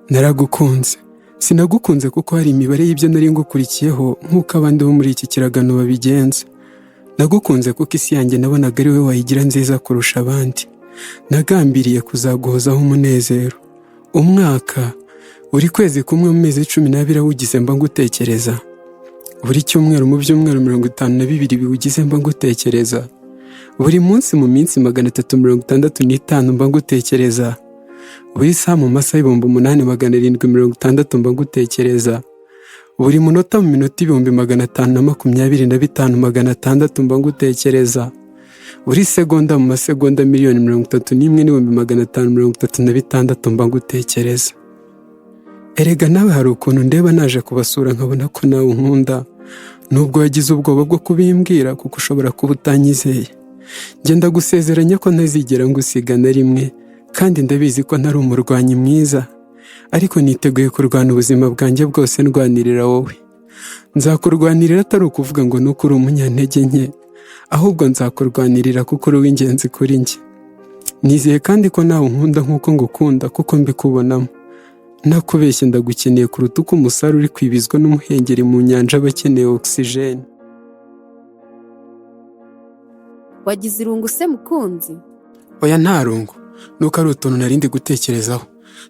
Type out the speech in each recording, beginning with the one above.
Naragukunze. Sinagukunze kuko hari imibare y'ibyo nari ngukurikiyeho nk'uko abandi bo muri iki kiragano babigenza. Nagukunze kuko isi yanjye nabonaga ari we wayigira nziza kurusha abandi. Nagambiriye kuzaguhozaho umunezero. Umwaka, buri kwezi kumwe mu mezi 12 awugize mba ngutekereza. Buri cyumweru mu byumweru 52 biwugize mba ngutekereza. Buri munsi mu minsi 365 mba ngutekereza. Buri saha mu masaha 8760 mba ngutekereza. Buri munota mu minota 525,600 mba ngutekereza. Buri segonda mu masegonda 131,536 mba ngutekereza. Erega nawe hari ukuntu ndeba naje kubasura nkabona ko nawe unkunda, nubwo wagize ubwoba bwo kubimbwira kuko ushobora kuba utanyizeye. Ngenda gusezeranya ko ntazigera ngusiga na rimwe, kandi ndabizi ko ntari umurwanyi mwiza, ariko niteguye kurwana ubuzima bwanjye bwose ndwanirira wowe. Nzakurwanirira atari ukuvuga ngo nuko uri umunyantege nke, ahubwo nzakurwanirira kuko uri uw'ingenzi kuri njye. Nizeye kandi ko nawe unkunda nk'uko ngukunda kuko mbikubonamo. Nakubeshye ndagukeneye kuruta uko umusare uri kwibizwa n'umuhengeri mu nyanja aba akeneye oxygene. Wagize irungu se mukunzi? Oya nta rungu, nuko ari utuntu narindi gutekerezaho.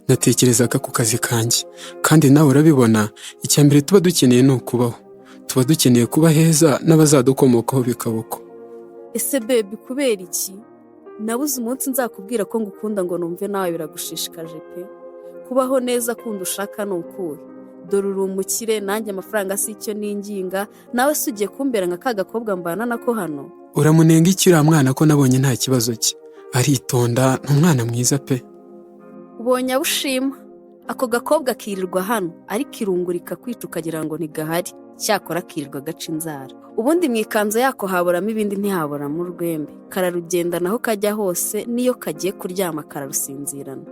Natekerezaga ku kazi kanjye, kandi nawe urabibona, icyambere tuba dukeneye ni ukubaho. Tuba dukeneye kuba heza n'abazadukomokaho bikabuko. Ese baby kubera iki? Nabuze umunsi nzakubwira ko ngukunda ngo numve nawe biragushishikaje pe. Kubaho neza kundi ushaka ni ukuhe? Dore uri umukire, nanjye amafaranga si icyo ninginga, nawe se ugiye kumbera nka ka gakobwa mbana nako hano? Uramunenga iki uriya mwana ko nabonye nta kibazo cye? Aritonda, ni umwana mwiza pe. Ubonye abushima. Ako gakobwa kirirwa hano, ariko irungu rikakwica ukagira ngo ntigahari, cyakora kirirwa gaca inzara. Ubundi mu ikanzu yako haburamo ibindi ntihaburamo urwembe. Kararugenda naho kajya hose, niyo kagiye kuryama kararusinzirana.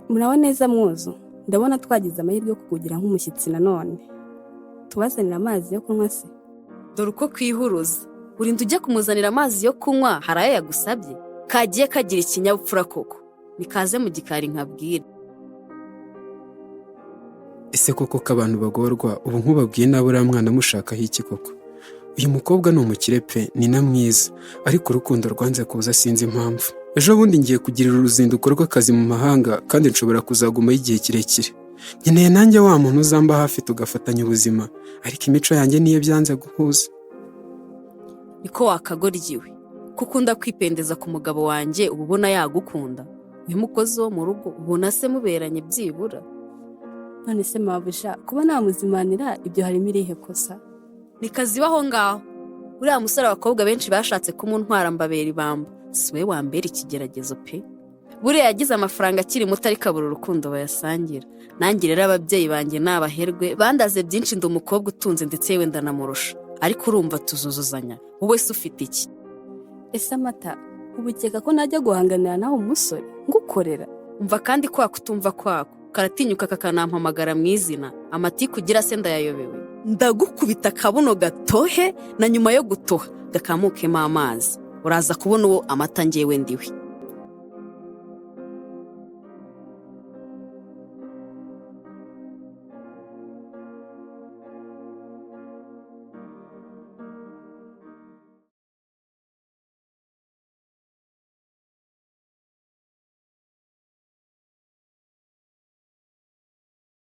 Muraho neza mwuzu, ndabona twagize amahirwe yo kukugira nk'umushyitsi nanone. Tubazanira amazi yo kunywa se? Dore uko kwihuruza. Urinda ujya kumuzanira amazi yo kunywa, hari ayo yagusabye? Kagiye kagira ikinyabupfura koko. Nikaze mu gikari nkabwira. Ese koko ko abantu bagorwa, ubu nkubabwiye nawe uriya mwana mushakaho iki koko? Uyu mukobwa ni umukire pe, ni na mwiza, ariko urukundo rwanze kuza sinzi impamvu. Ejo bundi ngiye kugirira uruzinduko rw'akazi mu mahanga, kandi nshobora kuzagumaho igihe kirekire. Nkeneye nanjye wa muntu uzamba hafi tugafatanya ubuzima, ariko imico yanjye niyo byanze guhuza. Niko wakagoryiwe. Kukunda kwipendeza ku mugabo wanjye, uba ubona yagukunda. Uyu mukozi wo mu rugo ubona se muberanye byibura? None se mabusha, kuba namuzimanira ibyo harimo irihe kosa? Nikazibaho ngaho. Uriya musore abakobwa benshi bashatse kumuntwara mbabera ibamba. Siwe wambera ikigeragezo pe. Buriya yagize amafaranga akiri muto ariko abura urukundo bayasangira. Nanjye rero ababyeyi banjye n'abaherwe bandaze byinshi ndi umukobwa utunze ndetse yewe ndanamurusha. Ariko urumva tuzuzuzanya. Wowe se ufite iki? Ese amata, ubukeka ko najya guhanganira nawe umusore ngukorera? Umva kandi kwa kutumva kwako. Karatinyuka kakanampamagara mu izina. Amati kugira se ndayayobewe. Ndagukubita kabuno gatohe na nyuma yo gutoha gakamukemo amazi. Uraza kubona uwo amata ngewe ndiwe.